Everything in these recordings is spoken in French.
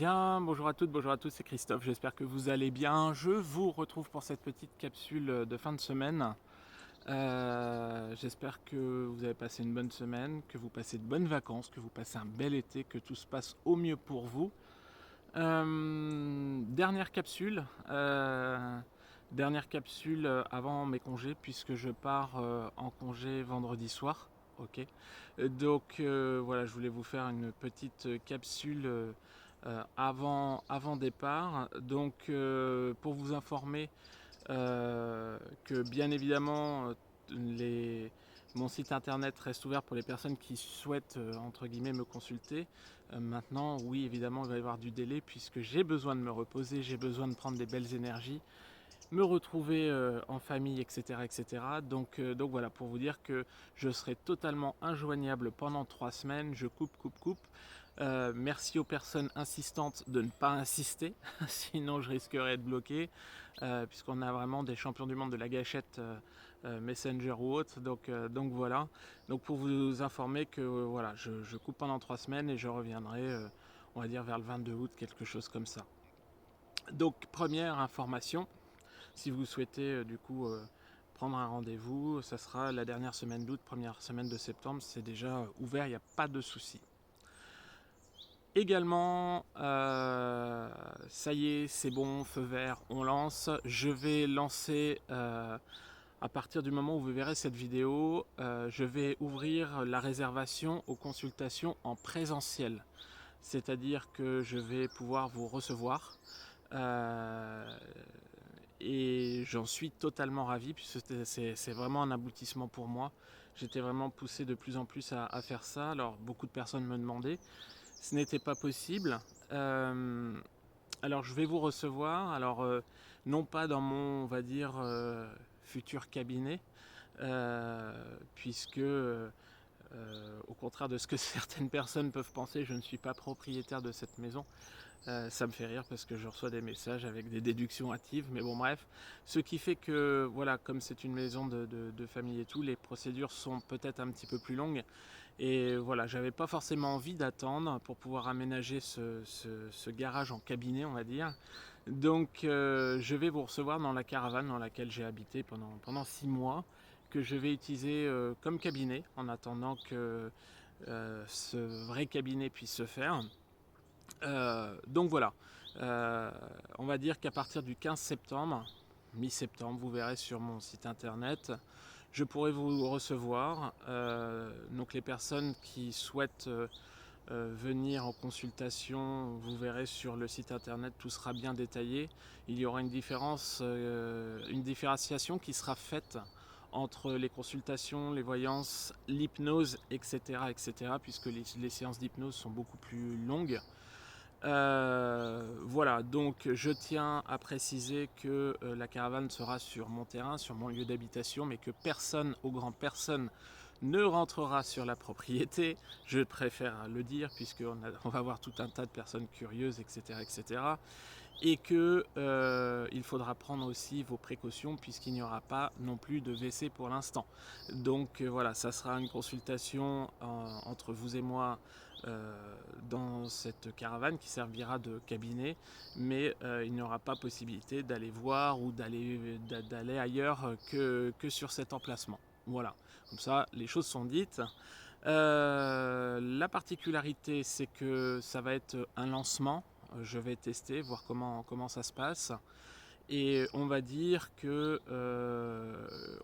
Bien, bonjour à toutes, bonjour à tous, c'est Christophe, j'espère que vous allez bien. Je vous retrouve pour cette petite capsule de fin de semaine. J'espère que vous avez passé une bonne semaine, que vous passez de bonnes vacances, que vous passez un bel été, que tout se passe au mieux pour vous. Dernière capsule, avant mes congés, puisque je pars en congé vendredi soir. Ok. Donc voilà, je voulais vous faire une petite capsule avant départ. Donc pour vous informer que bien évidemment les, mon site internet reste ouvert pour les personnes qui souhaitent entre guillemets me consulter. Maintenant, oui, évidemment, il va y avoir du délai puisque j'ai besoin de me reposer, j'ai besoin de prendre des belles énergies, me retrouver en famille, etc. etc. Donc voilà, pour vous dire que je serai totalement injoignable pendant 3 semaines, je coupe. Merci aux personnes insistantes de ne pas insister, sinon je risquerais de bloquer, puisqu'on a vraiment des champions du monde de la gâchette Messenger ou autre. Donc voilà, donc pour vous informer que voilà, je coupe pendant 3 semaines et je reviendrai, on va dire vers le 22 août, quelque chose comme ça. Donc première information, si vous souhaitez prendre un rendez-vous, ça sera la dernière semaine d'août, première semaine de septembre, c'est déjà ouvert, il n'y a pas de souci. Également, ça y est, c'est bon, feu vert, on lance. Je vais lancer, à partir du moment où vous verrez cette vidéo, je vais ouvrir la réservation aux consultations en présentiel. C'est-à-dire que je vais pouvoir vous recevoir. Euh, et j'en suis totalement ravi puisque c'est vraiment un aboutissement pour moi. J'étais vraiment poussé de plus en plus à faire ça. Alors beaucoup de personnes me demandaient, ce n'était pas possible. Euh, alors je vais vous recevoir, non pas dans mon, on va dire, futur cabinet, puisque au contraire de ce que certaines personnes peuvent penser, je ne suis pas propriétaire de cette maison. Ça me fait rire parce que je reçois des messages avec des déductions hâtives, mais bon bref. Ce qui fait que, voilà, comme c'est une maison de famille et tout, les procédures sont peut-être un petit peu plus longues. Et voilà, j'avais pas forcément envie d'attendre pour pouvoir aménager ce garage en cabinet, on va dire. Donc je vais vous recevoir dans la caravane dans laquelle j'ai habité pendant 6 mois, que je vais utiliser comme cabinet en attendant que ce vrai cabinet puisse se faire. Donc voilà, on va dire qu'à partir du 15 septembre, mi-septembre, vous verrez sur mon site internet, je pourrai vous recevoir. Donc les personnes qui souhaitent venir en consultation, vous verrez sur le site internet, tout sera bien détaillé. Il y aura une différenciation qui sera faite entre les consultations, les voyances, l'hypnose, etc., etc., puisque les séances d'hypnose sont beaucoup plus longues. Voilà, donc je tiens à préciser que la caravane sera sur mon terrain, sur mon lieu d'habitation, mais que personne, au grand personne, ne rentrera sur la propriété. Je préfère le dire, puisqu'on va avoir tout un tas de personnes curieuses, etc. etc. Et que il faudra prendre aussi vos précautions, puisqu'il n'y aura pas non plus de WC pour l'instant. Donc voilà, ça sera une consultation entre vous et moi dans cette caravane qui servira de cabinet, mais il n'y aura pas possibilité d'aller voir ou d'aller ailleurs que sur cet emplacement. Voilà, comme ça les choses sont dites. La particularité, c'est que ça va être un lancement. Je vais tester, voir comment ça se passe. Et on va dire que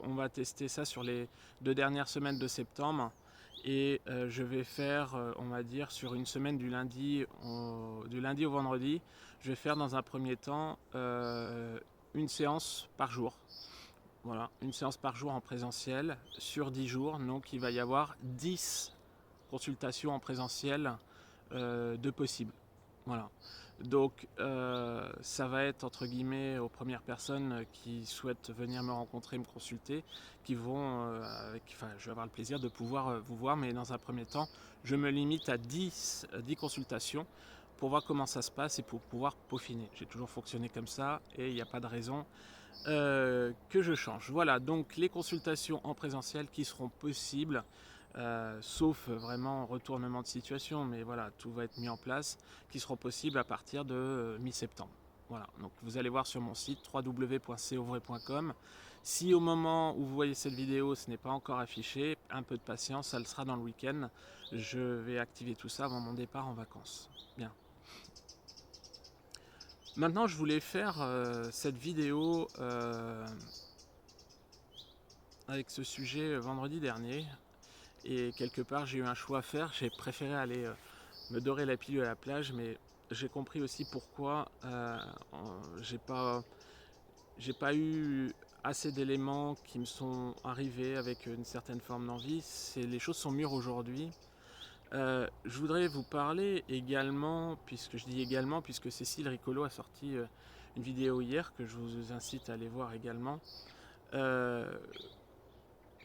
on va tester ça sur les 2 dernières semaines de septembre. Et je vais faire, on va dire, sur une semaine du lundi au vendredi, je vais faire dans un premier temps une séance par jour. Voilà, une séance par jour en présentiel sur 10 jours. Donc il va y avoir 10 consultations en présentiel de possibles. Voilà. Donc ça va être entre guillemets aux premières personnes qui souhaitent venir me rencontrer, me consulter, qui vont je vais avoir le plaisir de pouvoir vous voir, mais dans un premier temps, je me limite à 10 consultations pour voir comment ça se passe et pour pouvoir peaufiner. J'ai toujours fonctionné comme ça et il n'y a pas de raison que je change. Voilà, donc les consultations en présentiel qui seront possibles sauf vraiment retournement de situation, mais voilà, tout va être mis en place, qui seront possibles à partir de mi-septembre. Voilà, donc vous allez voir sur mon site www.covray.com. Si au moment où vous voyez cette vidéo, ce n'est pas encore affiché, un peu de patience, ça le sera dans le week-end. Je vais activer tout ça avant mon départ en vacances. Bien. Maintenant, je voulais faire cette vidéo avec ce sujet vendredi dernier. Et quelque part, j'ai eu un choix à faire. J'ai préféré aller me dorer la pilule à la plage, mais j'ai compris aussi pourquoi j'ai pas eu assez d'éléments qui me sont arrivés avec une certaine forme d'envie. Les choses sont mûres aujourd'hui. Je voudrais vous parler également, puisque Cécile Ricolo a sorti une vidéo hier que je vous incite à aller voir également.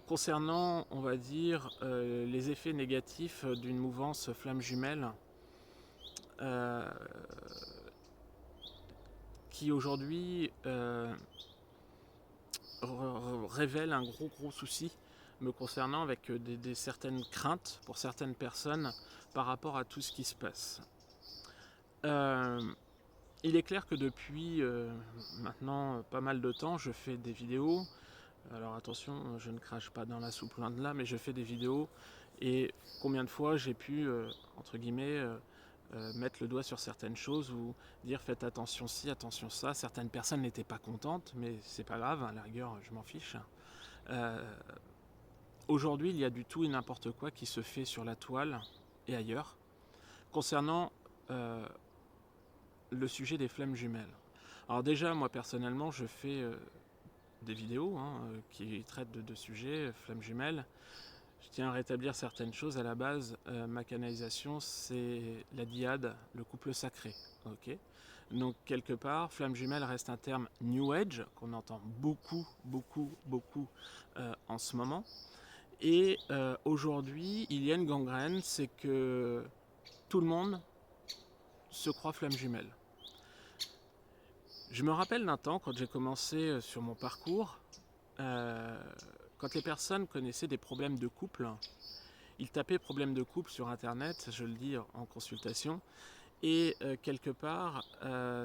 Concernant, on va dire, les effets négatifs d'une mouvance flamme jumelle qui aujourd'hui révèle un gros souci me concernant avec certaines craintes pour certaines personnes par rapport à tout ce qui se passe. Il est clair que depuis maintenant pas mal de temps, je fais des vidéos. Alors attention, je ne crache pas dans la soupe loin de là, mais je fais des vidéos et combien de fois j'ai pu, entre guillemets, mettre le doigt sur certaines choses ou dire faites attention ci, attention ça. Certaines personnes n'étaient pas contentes, mais c'est pas grave, à la rigueur, je m'en fiche. Aujourd'hui, il y a du tout et n'importe quoi qui se fait sur la toile et ailleurs concernant le sujet des flammes jumelles. Alors déjà, moi personnellement, je fais des vidéos qui traitent de sujets, flammes jumelles. Je tiens à rétablir certaines choses. À la base, ma canalisation, c'est la dyade, le couple sacré. Okay, donc quelque part, flamme jumelle reste un terme New Age qu'on entend beaucoup en ce moment. Et aujourd'hui, il y a une gangrène, c'est que tout le monde se croit flamme jumelle. Je me rappelle d'un temps, quand j'ai commencé sur mon parcours, quand les personnes connaissaient des problèmes de couple, ils tapaient problèmes de couple sur internet, je le dis en consultation, et quelque part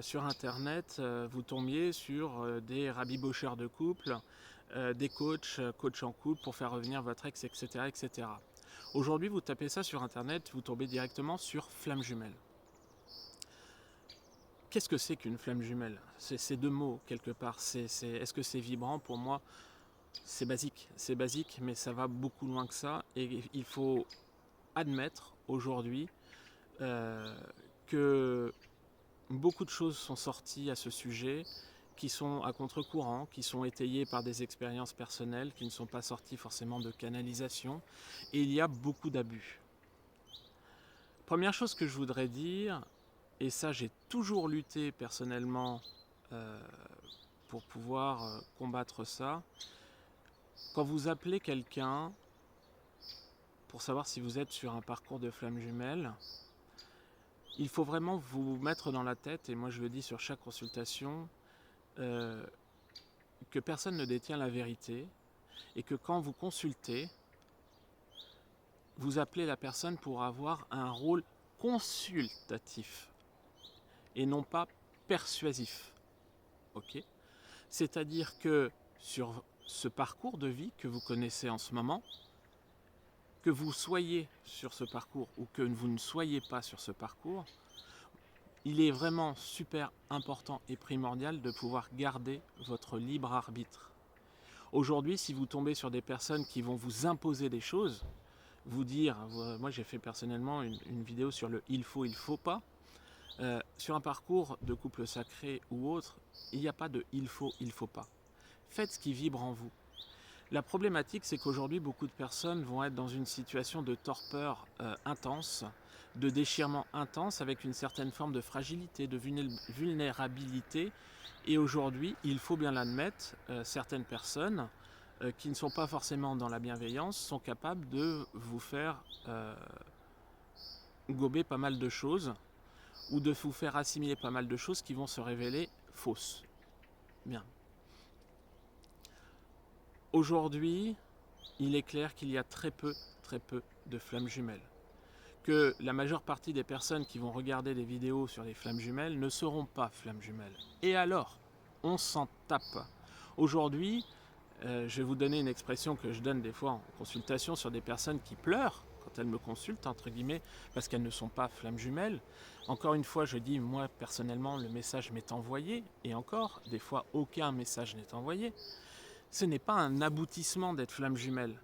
sur internet vous tombiez sur des rabibocheurs de couple, des coachs en couple pour faire revenir votre ex, etc. Aujourd'hui vous tapez ça sur internet, vous tombez directement sur flamme jumelle. Qu'est-ce que c'est qu'une flamme jumelle? C'est deux mots quelque part. Est-ce que c'est vibrant? Pour moi, c'est basique, mais ça va beaucoup loin que ça. Et il faut admettre aujourd'hui que beaucoup de choses sont sorties à ce sujet, qui sont à contre-courant, qui sont étayées par des expériences personnelles, qui ne sont pas sorties forcément de canalisation. Et il y a beaucoup d'abus. Première chose que je voudrais dire, et ça j'ai toujours lutté personnellement pour pouvoir combattre ça, quand vous appelez quelqu'un pour savoir si vous êtes sur un parcours de flamme jumelle, il faut vraiment vous mettre dans la tête, et moi je le dis sur chaque consultation, que personne ne détient la vérité, et que quand vous consultez, vous appelez la personne pour avoir un rôle consultatif et non pas persuasif. Okay, c'est-à-dire que sur ce parcours de vie que vous connaissez en ce moment, que vous soyez sur ce parcours ou que vous ne soyez pas sur ce parcours, il est vraiment super important et primordial de pouvoir garder votre libre arbitre. Aujourd'hui, si vous tombez sur des personnes qui vont vous imposer des choses, vous dire, moi j'ai fait personnellement une vidéo sur le il faut pas, sur un parcours de couple sacré ou autre, il n'y a pas de il faut pas. Faites ce qui vibre en vous. La problématique, c'est qu'aujourd'hui, beaucoup de personnes vont être dans une situation de torpeur intense, de déchirement intense, avec une certaine forme de fragilité, de vulnérabilité. Et aujourd'hui, il faut bien l'admettre, certaines personnes qui ne sont pas forcément dans la bienveillance sont capables de vous faire gober pas mal de choses ou de vous faire assimiler pas mal de choses qui vont se révéler fausses. Bien. Aujourd'hui, il est clair qu'il y a très peu très peu de flammes jumelles. Que la majeure partie des personnes qui vont regarder des vidéos sur les flammes jumelles ne seront pas flammes jumelles. Et alors, on s'en tape. Aujourd'hui, je vais vous donner une expression que je donne des fois en consultation sur des personnes qui pleurent quand elles me consultent, entre guillemets, parce qu'elles ne sont pas flammes jumelles. Encore une fois, je dis, moi, personnellement, le message m'est envoyé, et encore, des fois, aucun message n'est envoyé. Ce n'est pas un aboutissement d'être flamme jumelle.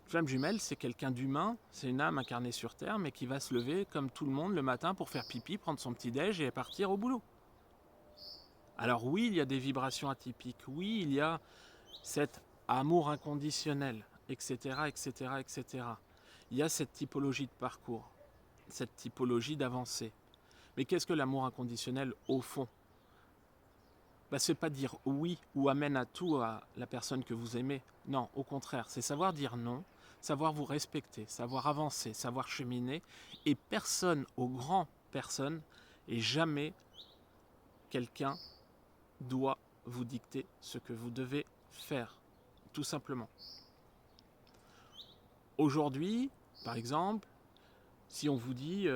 Flamme jumelle, c'est quelqu'un d'humain, c'est une âme incarnée sur Terre, mais qui va se lever comme tout le monde le matin pour faire pipi, prendre son petit déj et partir au boulot. Alors oui, il y a des vibrations atypiques, oui, il y a cet amour inconditionnel, etc., etc., etc. Il y a cette typologie de parcours, cette typologie d'avancée. Mais qu'est-ce que l'amour inconditionnel au fond ? C'est pas dire oui ou amène à tout à la personne que vous aimez. Non, au contraire, c'est savoir dire non, savoir vous respecter, savoir avancer, savoir cheminer. Et personne, au grand personne, et jamais quelqu'un doit vous dicter ce que vous devez faire, tout simplement. Aujourd'hui, par exemple, si on vous dit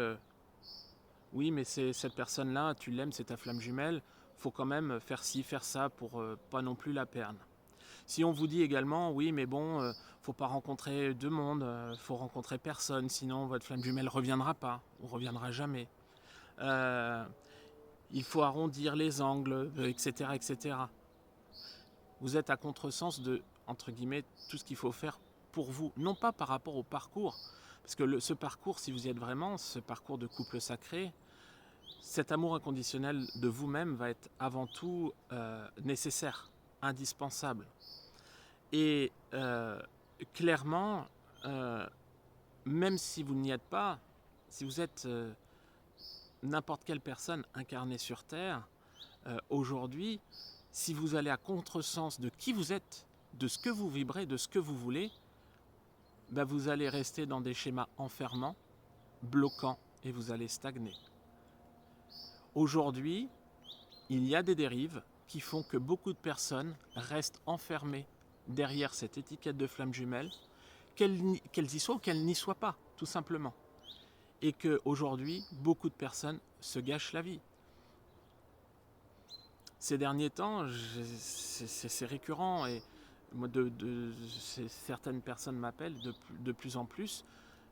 oui, mais c'est cette personne-là, tu l'aimes, c'est ta flamme jumelle, faut quand même faire ci, faire ça pour pas non plus la perdre. Si on vous dit également, oui, mais bon, faut pas rencontrer deux mondes, faut rencontrer personne, sinon votre flamme jumelle reviendra pas, ou reviendra jamais. Il faut arrondir les angles, etc., etc. Vous êtes à contresens de, entre guillemets, tout ce qu'il faut faire pour vous, non pas par rapport au parcours, parce que ce parcours, si vous y êtes vraiment, ce parcours de couple sacré, cet amour inconditionnel de vous-même va être avant tout nécessaire, indispensable. Et clairement, même si vous n'y êtes pas, si vous êtes n'importe quelle personne incarnée sur Terre, aujourd'hui, si vous allez à contresens de qui vous êtes, de ce que vous vibrez, de ce que vous voulez, vous allez rester dans des schémas enfermants, bloquants, et vous allez stagner. Aujourd'hui, il y a des dérives qui font que beaucoup de personnes restent enfermées derrière cette étiquette de flamme jumelle, qu'elles y soient ou qu'elles n'y soient pas, tout simplement. Et qu'aujourd'hui, beaucoup de personnes se gâchent la vie. Ces derniers temps, c'est récurrent, et certaines personnes m'appellent de plus en plus,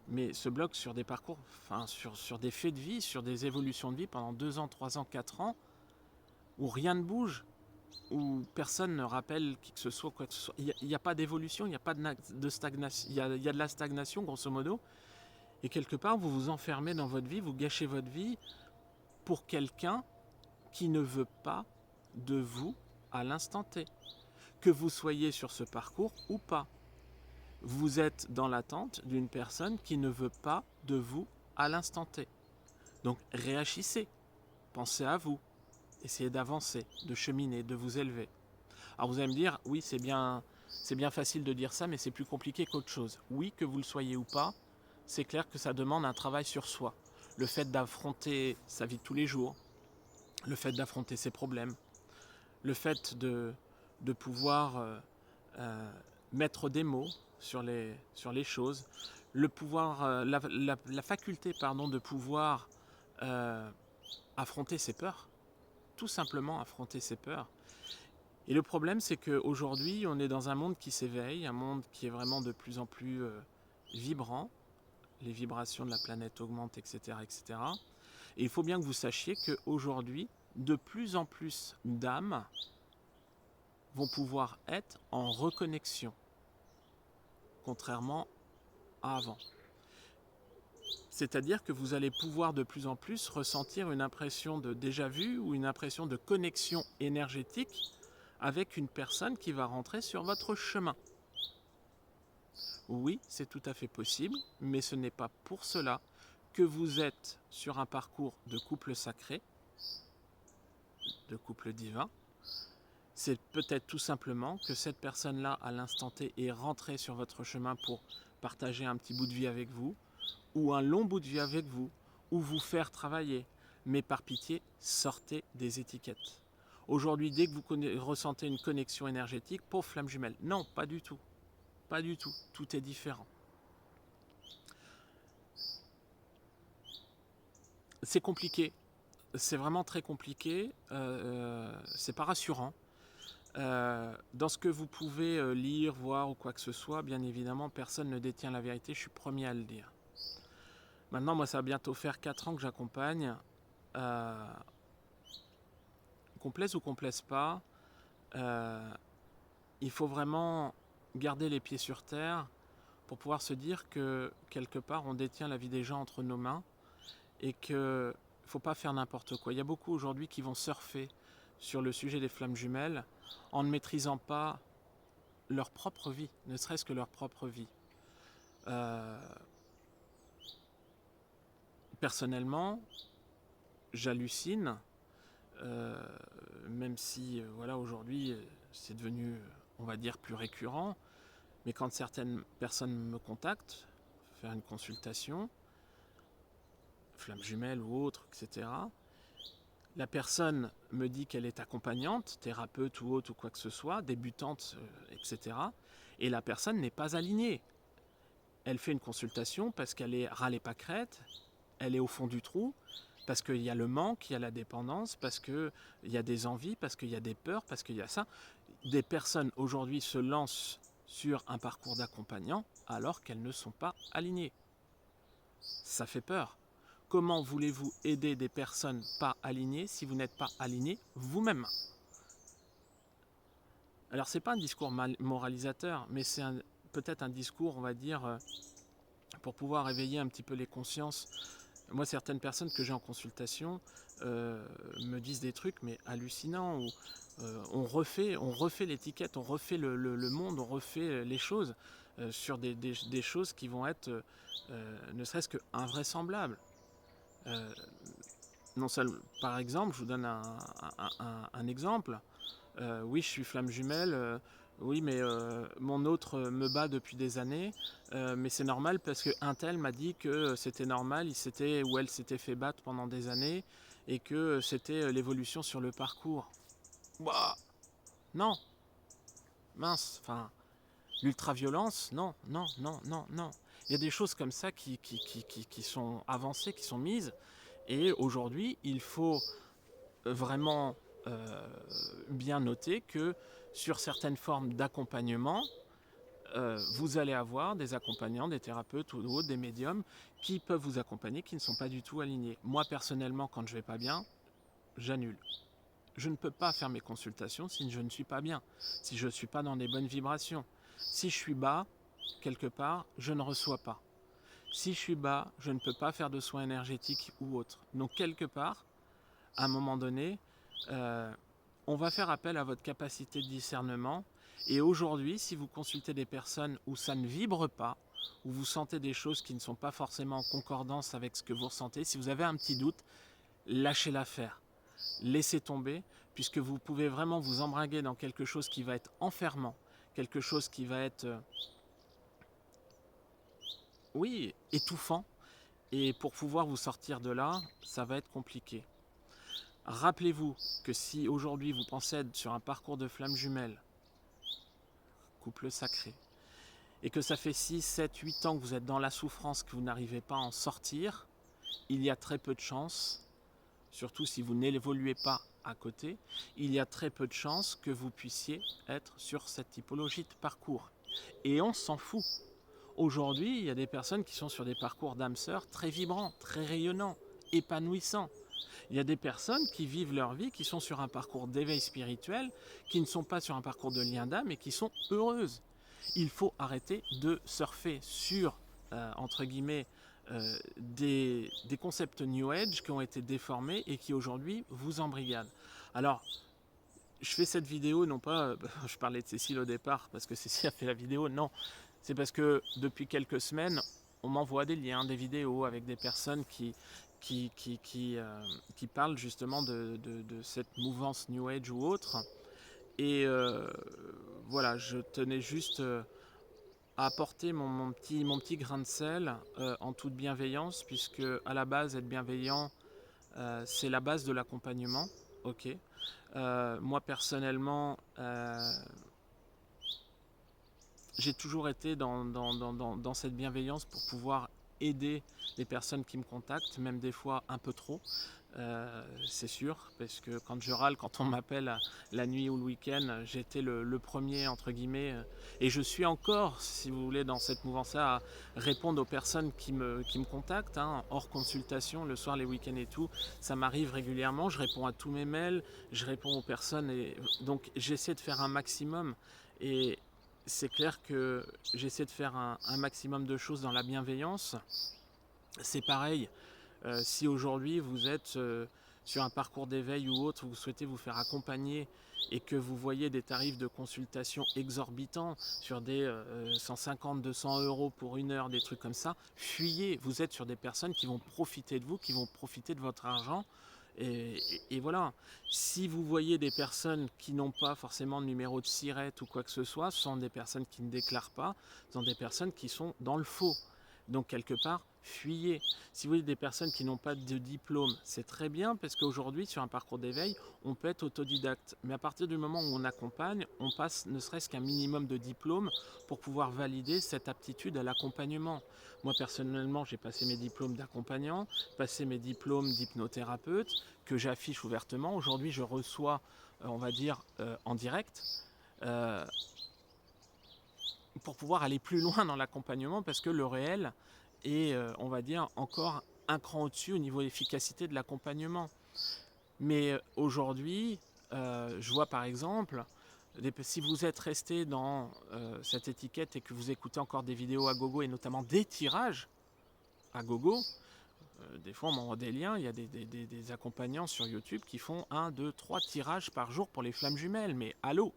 mais se bloquent sur des parcours, sur des faits de vie, sur des évolutions de vie pendant 2 ans, 3 ans, 4 ans, où rien ne bouge, où personne ne rappelle qui que ce soit, quoi que ce soit. Il n'y a pas d'évolution, il n'y a pas de stagnation, il y a de la stagnation, grosso modo, et quelque part, vous vous enfermez dans votre vie, vous gâchez votre vie pour quelqu'un qui ne veut pas de vous à l'instant T. Que vous soyez sur ce parcours ou pas. Vous êtes dans l'attente d'une personne qui ne veut pas de vous à l'instant T. Donc réagissez, pensez à vous, essayez d'avancer, de cheminer, de vous élever. Alors vous allez me dire, oui, c'est bien facile de dire ça, mais c'est plus compliqué qu'autre chose. Oui, que vous le soyez ou pas, c'est clair que ça demande un travail sur soi. Le fait d'affronter sa vie de tous les jours, le fait d'affronter ses problèmes, le fait de pouvoir mettre des mots sur les choses, le pouvoir, la faculté de pouvoir affronter ses peurs, tout simplement affronter ses peurs. Et le problème, c'est qu'aujourd'hui, on est dans un monde qui s'éveille, un monde qui est vraiment de plus en plus vibrant, les vibrations de la planète augmentent, etc., etc. Et il faut bien que vous sachiez qu'aujourd'hui, de plus en plus d'âmes vont pouvoir être en reconnexion, contrairement à avant. C'est-à-dire que vous allez pouvoir de plus en plus ressentir une impression de déjà-vu ou une impression de connexion énergétique avec une personne qui va rentrer sur votre chemin. Oui, c'est tout à fait possible, mais ce n'est pas pour cela que vous êtes sur un parcours de couple sacré, de couple divin. C'est peut-être tout simplement que cette personne-là, à l'instant T, est rentrée sur votre chemin pour partager un petit bout de vie avec vous, ou un long bout de vie avec vous, ou vous faire travailler. Mais par pitié, sortez des étiquettes. Aujourd'hui, dès que vous ressentez une connexion énergétique, pauvre flamme jumelle. Non, pas du tout. Pas du tout. Tout est différent. c'est compliqué. C'est vraiment très compliqué. C'est pas rassurant. Dans ce que vous pouvez lire, voir ou quoi que ce soit, bien évidemment, personne ne détient la vérité, je suis premier à le dire. Maintenant, moi, ça va bientôt faire 4 ans que j'accompagne. Qu'on plaise ou qu'on plaise pas, il faut vraiment garder les pieds sur terre pour pouvoir se dire que quelque part on détient la vie des gens entre nos mains et qu'il ne faut pas faire n'importe quoi. Il y a beaucoup aujourd'hui qui vont surfer sur le sujet des flammes jumelles en ne maîtrisant pas leur propre vie, ne serait-ce que leur propre vie. Personnellement, j'hallucine, même si voilà, aujourd'hui c'est devenu, on va dire, plus récurrent, mais quand certaines personnes me contactent, faire une consultation, flamme jumelle ou autre, etc., la personne me dit qu'elle est accompagnante, thérapeute ou autre ou quoi que ce soit, débutante, etc., et la personne n'est pas alignée. Elle fait une consultation parce qu'elle est ras les pâquerettes, elle est au fond du trou, parce qu'il y a le manque, il y a la dépendance, parce qu'il y a des envies, parce qu'il y a des peurs, parce qu'il y a ça. Des personnes aujourd'hui se lancent sur un parcours d'accompagnant alors qu'elles ne sont pas alignées. Ça fait peur. Comment voulez-vous aider des personnes pas alignées si vous n'êtes pas aligné vous-même? Alors c'est pas un discours moralisateur, mais c'est peut-être un discours, on va dire, pour pouvoir éveiller un petit peu les consciences. Moi, certaines personnes que j'ai en consultation me disent des trucs mais hallucinants, où on refait l'étiquette, on refait le monde, on refait les choses sur des choses qui vont être ne serait-ce que invraisemblables. Non seulement, par exemple, je vous donne un exemple. Oui, je suis flamme jumelle. Oui, mais mon autre me bat depuis des années. Mais c'est normal parce qu'un tel m'a dit que c'était normal, il s'était ou elle s'était fait battre pendant des années et que c'était l'évolution sur le parcours. Bah, non, mince, enfin, l'ultra-violence, non, non, non, non, non. Il y a des choses comme ça qui sont avancées, qui sont mises. Et aujourd'hui, il faut vraiment bien noter que sur certaines formes d'accompagnement, vous allez avoir des accompagnants, des thérapeutes ou autres, des médiums qui peuvent vous accompagner, qui ne sont pas du tout alignés. Moi, personnellement, quand je ne vais pas bien, j'annule. Je ne peux pas faire mes consultations si je ne suis pas bien, si je ne suis pas dans des bonnes vibrations. Si je suis bas, quelque part, je ne reçois pas. Si je suis bas, je ne peux pas faire de soins énergétiques ou autres. Donc, quelque part, à un moment donné, on va faire appel à votre capacité de discernement. Et aujourd'hui, si vous consultez des personnes où ça ne vibre pas, où vous sentez des choses qui ne sont pas forcément en concordance avec ce que vous ressentez, si vous avez un petit doute, lâchez l'affaire. Laissez tomber, puisque vous pouvez vraiment vous embringuer dans quelque chose qui va être enfermant, quelque chose qui va être, oui, étouffant. Et pour pouvoir vous sortir de là, ça va être compliqué. Rappelez-vous que si aujourd'hui vous pensez être sur un parcours de flamme jumelle, couple sacré, et que ça fait 6, 7, 8 ans que vous êtes dans la souffrance, que vous n'arrivez pas à en sortir, il y a très peu de chances, surtout si vous n'évoluez pas à côté, il y a très peu de chances que vous puissiez être sur cette typologie de parcours. Et on s'en fout. Aujourd'hui, il y a des personnes qui sont sur des parcours d'âme sœur très vibrants, très rayonnants, épanouissants. Il y a des personnes qui vivent leur vie, qui sont sur un parcours d'éveil spirituel, qui ne sont pas sur un parcours de lien d'âme et qui sont heureuses. Il faut arrêter de surfer sur, entre guillemets, des concepts New Age qui ont été déformés et qui aujourd'hui vous embrigadent. Alors, je fais cette vidéo, non pas, je parlais de Cécile au départ, parce que Cécile a fait la vidéo, non. C'est parce que depuis quelques semaines, on m'envoie des liens, des vidéos avec des personnes qui parlent justement de cette mouvance New Age ou autre. Et voilà, je tenais juste à apporter mon petit grain de sel en toute bienveillance, puisque à la base, être bienveillant, c'est la base de l'accompagnement. Ok. Moi personnellement, j'ai toujours été dans cette bienveillance pour pouvoir aider les personnes qui me contactent, même des fois un peu trop. C'est sûr, parce que quand je râle, quand on m'appelle la nuit ou le week-end, j'étais le premier, entre guillemets, et je suis encore, si vous voulez, dans cette mouvance-là, à répondre aux personnes qui me contactent, hein, hors consultation, le soir, les week-ends et tout. Ça m'arrive régulièrement, je réponds à tous mes mails, je réponds aux personnes, et donc j'essaie de faire un maximum. Et c'est clair que j'essaie de faire un maximum de choses dans la bienveillance. C'est pareil. Si aujourd'hui vous êtes sur un parcours d'éveil ou autre, vous souhaitez vous faire accompagner et que vous voyez des tarifs de consultation exorbitants sur des 150, 200 euros pour une heure, des trucs comme ça, fuyez. Vous êtes sur des personnes qui vont profiter de vous, qui vont profiter de votre argent. Et voilà. Si vous voyez des personnes qui n'ont pas forcément de numéro de SIRET ou quoi que ce soit, ce sont des personnes qui ne déclarent pas, ce sont des personnes qui sont dans le faux. Donc quelque part, fuyez. Si vous voyez des personnes qui n'ont pas de diplôme, c'est très bien parce qu'aujourd'hui, sur un parcours d'éveil, on peut être autodidacte. Mais à partir du moment où on accompagne, on passe ne serait-ce qu'un minimum de diplôme pour pouvoir valider cette aptitude à l'accompagnement. Moi, personnellement, j'ai passé mes diplômes d'accompagnant, passé mes diplômes d'hypnothérapeute, que j'affiche ouvertement. Aujourd'hui, je reçois, on va dire, en direct. Euh, pour pouvoir aller plus loin dans l'accompagnement parce que le réel est, on va dire, encore un cran au-dessus au niveau de l'efficacité de l'accompagnement. Mais aujourd'hui, je vois par exemple, si vous êtes resté dans cette étiquette et que vous écoutez encore des vidéos à gogo et notamment des tirages à gogo, des fois on m'envoie des liens, il y a des accompagnants sur YouTube qui font 1, 2, 3 tirages par jour pour les flammes jumelles. Mais allô,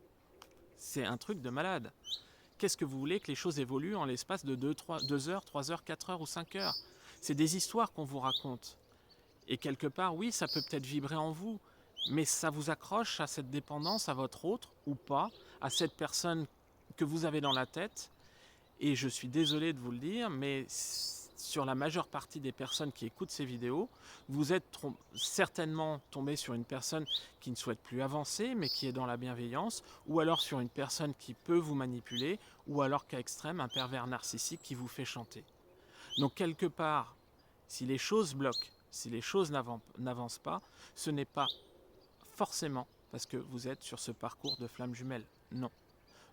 c'est un truc de malade. Qu'est-ce que vous voulez que les choses évoluent en l'espace de 2 heures, 3 heures, 4 heures ou 5 heures? C'est des histoires qu'on vous raconte. Et quelque part, oui, ça peut peut-être vibrer en vous, mais ça vous accroche à cette dépendance, à votre autre ou pas, à cette personne que vous avez dans la tête. Et je suis désolé de vous le dire, mais sur la majeure partie des personnes qui écoutent ces vidéos, vous êtes certainement tombé sur une personne qui ne souhaite plus avancer, mais qui est dans la bienveillance, ou alors sur une personne qui peut vous manipuler, ou alors qu'à extrême, un pervers narcissique qui vous fait chanter. Donc quelque part, si les choses bloquent, si les choses n'avancent pas, ce n'est pas forcément parce que vous êtes sur ce parcours de flamme jumelle. Non.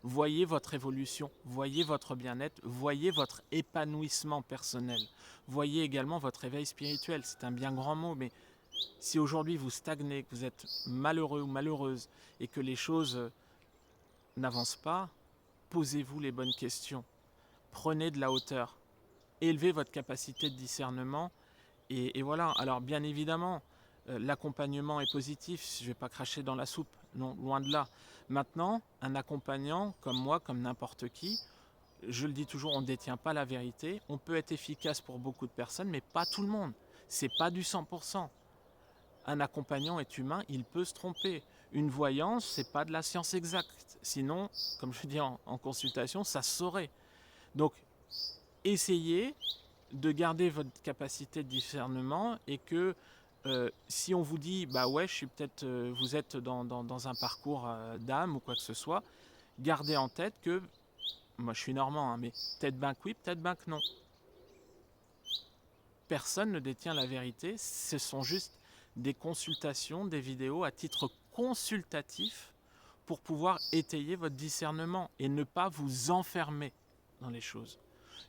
Voyez votre évolution, voyez votre bien-être, voyez votre épanouissement personnel, voyez également votre éveil spirituel. C'est un bien grand mot, mais si aujourd'hui vous stagnez, que vous êtes malheureux ou malheureuse et que les choses n'avancent pas, posez-vous les bonnes questions. Prenez de la hauteur, élevez votre capacité de discernement et voilà. Alors bien évidemment, l'accompagnement est positif, je ne vais pas cracher dans la soupe, non, loin de là. Maintenant, un accompagnant comme moi, comme n'importe qui, je le dis toujours, on ne détient pas la vérité. On peut être efficace pour beaucoup de personnes, mais pas tout le monde. C'est pas du 100%. Un accompagnant est humain, il peut se tromper. Une voyance, c'est pas de la science exacte. Sinon, comme je dis en consultation, ça se saurait. Donc, essayez de garder votre capacité de discernement et que si on vous dit bah ouais je suis peut-être vous êtes dans un parcours d'âme ou quoi que ce soit, gardez en tête que moi je suis normand hein, mais peut-être ben que oui, peut-être ben que non. Personne ne détient la vérité, ce sont juste des consultations, des vidéos à titre consultatif pour pouvoir étayer votre discernement et ne pas vous enfermer dans les choses.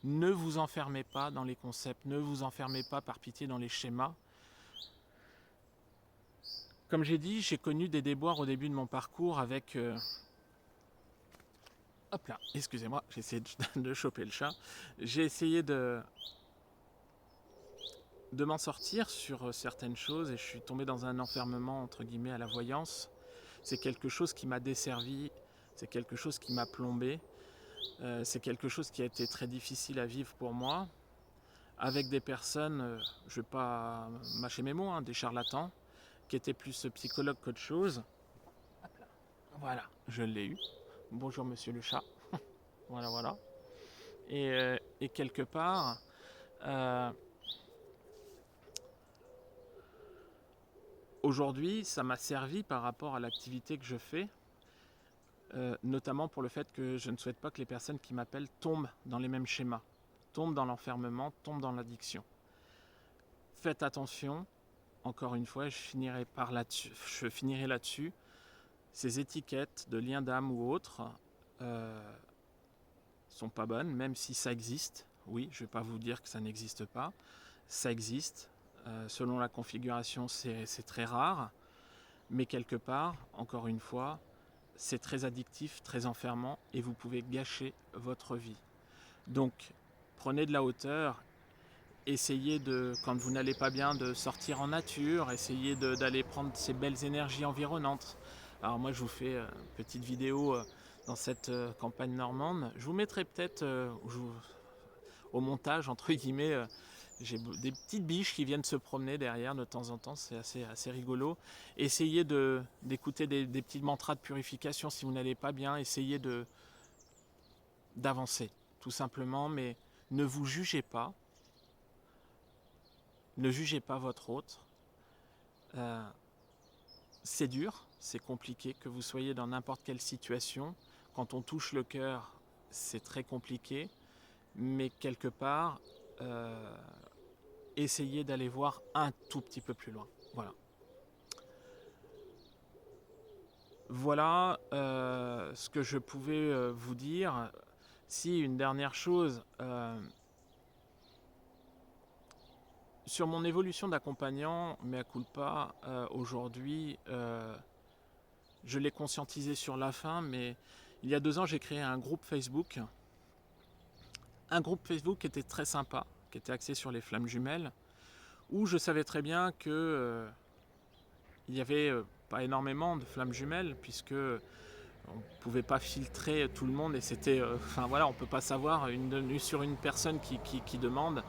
Ne vous enfermez pas dans les concepts, ne vous enfermez pas par pitié dans les schémas. Comme j'ai dit, j'ai connu des déboires au début de mon parcours avec... Hop là, excusez-moi, j'ai essayé de choper le chat. J'ai essayé de m'en sortir sur certaines choses et je suis tombé dans un enfermement, entre guillemets, à la voyance. C'est quelque chose qui m'a desservi, c'est quelque chose qui m'a plombé. C'est quelque chose qui a été très difficile à vivre pour moi. Avec des personnes, je ne vais pas mâcher mes mots, hein, des charlatans, qui étaient plus psychologues qu'autre chose. Voilà, je l'ai eu. Bonjour monsieur le chat. Voilà, voilà. Et quelque part, aujourd'hui, ça m'a servi par rapport à l'activité que je fais, notamment pour le fait que je ne souhaite pas que les personnes qui m'appellent tombent dans les mêmes schémas. tombe dans l'enfermement, tombe dans l'addiction. Faites attention, encore une fois, je finirai là-dessus. Ces étiquettes de liens d'âme ou autres sont pas bonnes, même si ça existe. Oui, je ne vais pas vous dire que ça n'existe pas. Ça existe. Selon la configuration, c'est très rare. Mais quelque part, encore une fois, c'est très addictif, très enfermant et vous pouvez gâcher votre vie. Donc, prenez de la hauteur, essayez quand vous n'allez pas bien, de sortir en nature, essayez d'aller prendre ces belles énergies environnantes. Alors moi, je vous fais une petite vidéo dans cette campagne normande. Je vous mettrai peut-être au montage, entre guillemets, j'ai des petites biches qui viennent se promener derrière de temps en temps, c'est assez rigolo. Essayez d'écouter des petits mantras de purification si vous n'allez pas bien, essayez d'avancer, tout simplement, mais ne vous jugez pas, ne jugez pas votre autre. C'est dur, c'est compliqué, que vous soyez dans n'importe quelle situation. Quand on touche le cœur, c'est très compliqué, mais quelque part, essayez d'aller voir un tout petit peu plus loin. Voilà ce que je pouvais vous dire. Si, une dernière chose, sur mon évolution d'accompagnant, mea culpa, aujourd'hui, je l'ai conscientisé sur la fin, mais il y a 2 ans, j'ai créé un groupe Facebook. Un groupe Facebook qui était très sympa, qui était axé sur les flammes jumelles, où je savais très bien que il y avait pas énormément de flammes jumelles, puisque on ne pouvait pas filtrer tout le monde, et c'était, on peut pas savoir sur une personne qui demande,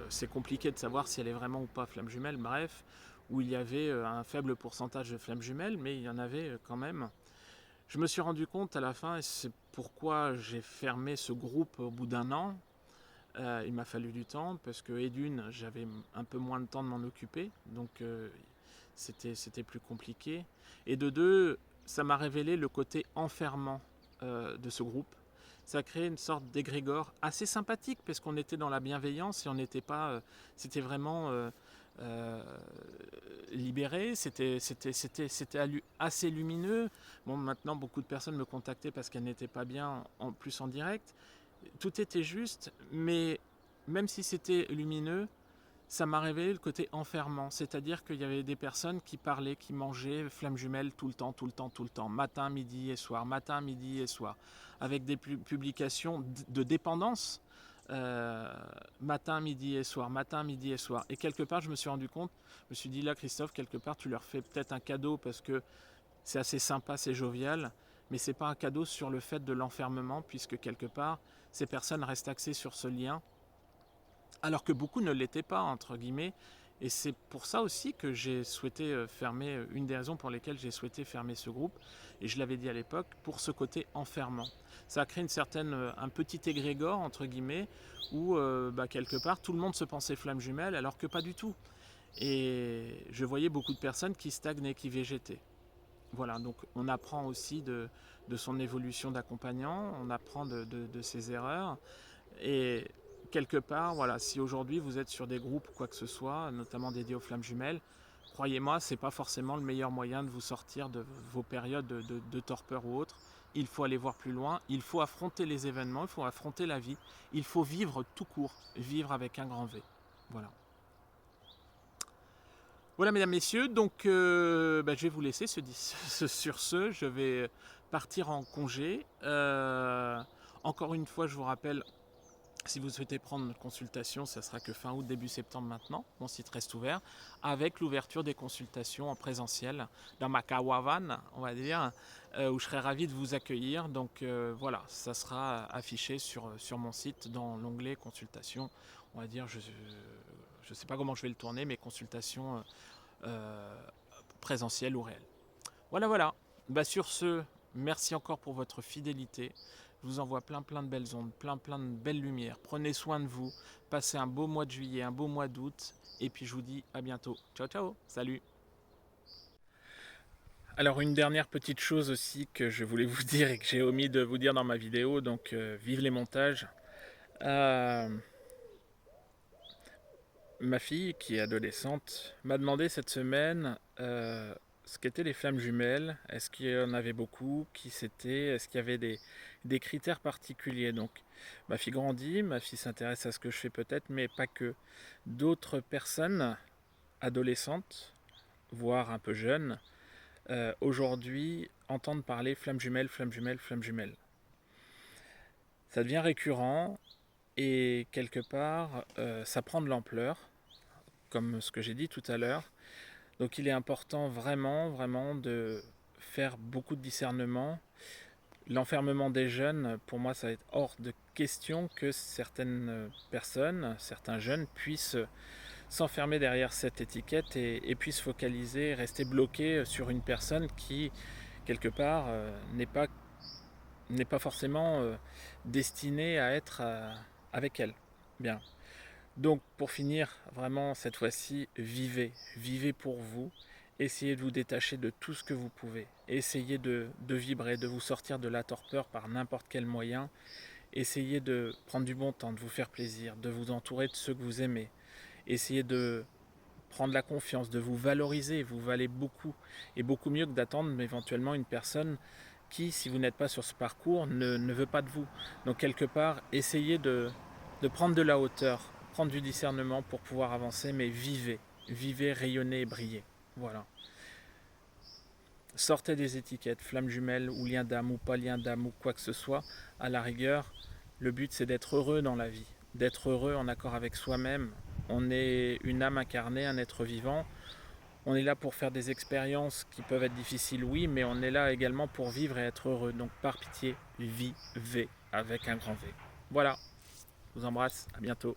c'est compliqué de savoir si elle est vraiment ou pas flamme jumelle, bref, où il y avait un faible pourcentage de flammes jumelles, mais il y en avait quand même. Je me suis rendu compte à la fin, et c'est pourquoi j'ai fermé ce groupe au bout d'1 an. Il m'a fallu du temps, parce que, et d'une, j'avais un peu moins de temps de m'en occuper, donc c'était plus compliqué. Et de deux, ça m'a révélé le côté enfermant de ce groupe. Ça a créé une sorte d'égrégore assez sympathique, parce qu'on était dans la bienveillance et on n'était pas. C'était vraiment libéré, c'était assez lumineux. Bon, maintenant, beaucoup de personnes me contactaient parce qu'elles n'étaient pas bien, en plus en direct. Tout était juste, mais même si c'était lumineux, ça m'a révélé le côté enfermant. C'est-à-dire qu'il y avait des personnes qui parlaient, qui mangeaient flammes jumelles tout le temps, matin, midi et soir, avec des publications de dépendance, matin, midi et soir. Et quelque part, je me suis rendu compte, je me suis dit là, Christophe, quelque part, tu leur fais peut-être un cadeau parce que c'est assez sympa, c'est jovial, mais c'est pas un cadeau sur le fait de l'enfermement, puisque quelque part, ces personnes restent axées sur ce lien, alors que beaucoup ne l'étaient pas, entre guillemets, et c'est pour ça aussi que j'ai souhaité fermer, une des raisons pour lesquelles j'ai souhaité fermer ce groupe, et je l'avais dit à l'époque, pour ce côté enfermant. Ça a créé un petit égrégore, entre guillemets, où quelque part tout le monde se pensait flamme jumelle, alors que pas du tout. Et je voyais beaucoup de personnes qui stagnaient, qui végétaient. Voilà, donc on apprend aussi de son évolution d'accompagnant, on apprend de ses erreurs. Et quelque part, voilà, si aujourd'hui vous êtes sur des groupes, quoi que ce soit, notamment dédiés aux flammes jumelles, croyez-moi, c'est pas forcément le meilleur moyen de vous sortir de vos périodes de torpeur ou autre. Il faut aller voir plus loin, il faut affronter les événements, il faut affronter la vie, il faut vivre tout court, vivre avec un grand V. Voilà. Voilà, mesdames, messieurs, donc je vais vous laisser sur ce, je vais partir en congé. Encore une fois, je vous rappelle, si vous souhaitez prendre une consultation, ça sera que fin août, début septembre maintenant. Mon site reste ouvert, avec l'ouverture des consultations en présentiel dans ma caravane, on va dire, où je serai ravi de vous accueillir. Donc voilà, ça sera affiché sur mon site dans l'onglet consultation. On va dire, je ne sais pas comment je vais le tourner, mais consultation présentielle ou réelle. Voilà. Sur ce, merci encore pour votre fidélité. Je vous envoie plein de belles ondes, plein de belles lumières. Prenez soin de vous. Passez un beau mois de juillet, un beau mois d'août. Et puis je vous dis à bientôt. Ciao, salut. Alors une dernière petite chose aussi que je voulais vous dire et que j'ai omis de vous dire dans ma vidéo. Donc vive les montages. Euh, Ma fille, qui est adolescente, m'a demandé cette semaine ce qu'étaient les flammes jumelles. Est-ce qu'il y en avait beaucoup? Qui c'était? Est-ce qu'il y avait des critères particuliers? Donc, ma fille grandit, ma fille s'intéresse à ce que je fais peut-être, mais pas que. D'autres personnes adolescentes, voire un peu jeunes, aujourd'hui entendent parler flammes jumelles, flammes jumelles, flammes jumelles. Ça devient récurrent et quelque part, ça prend de l'ampleur, comme ce que j'ai dit tout à l'heure. Donc il est important vraiment, vraiment de faire beaucoup de discernement. L'enfermement des jeunes, pour moi, ça va être hors de question que certaines personnes, certains jeunes puissent s'enfermer derrière cette étiquette et puissent focaliser, rester bloqués sur une personne qui, quelque part, n'est pas forcément destinée à être avec elle. Bien. Donc pour finir, vraiment cette fois-ci, vivez. Vivez pour vous. Essayez de vous détacher de tout ce que vous pouvez. Essayez de vibrer, de vous sortir de la torpeur par n'importe quel moyen. Essayez de prendre du bon temps, de vous faire plaisir, de vous entourer de ceux que vous aimez. Essayez de prendre la confiance, de vous valoriser. Vous valez beaucoup. Et beaucoup mieux que d'attendre éventuellement une personne qui, si vous n'êtes pas sur ce parcours, ne veut pas de vous. Donc quelque part, essayez de prendre de la hauteur, prendre du discernement pour pouvoir avancer, mais vivez, vivez, rayonnez et brillez. Voilà. Sortez des étiquettes, flamme jumelle ou lien d'âme ou pas lien d'âme ou quoi que ce soit. À la rigueur, le but c'est d'être heureux dans la vie, d'être heureux en accord avec soi-même. On est une âme incarnée, un être vivant. On est là pour faire des expériences qui peuvent être difficiles, oui, mais on est là également pour vivre et être heureux. Donc par pitié, vivez avec un grand V. Voilà, je vous embrasse, à bientôt.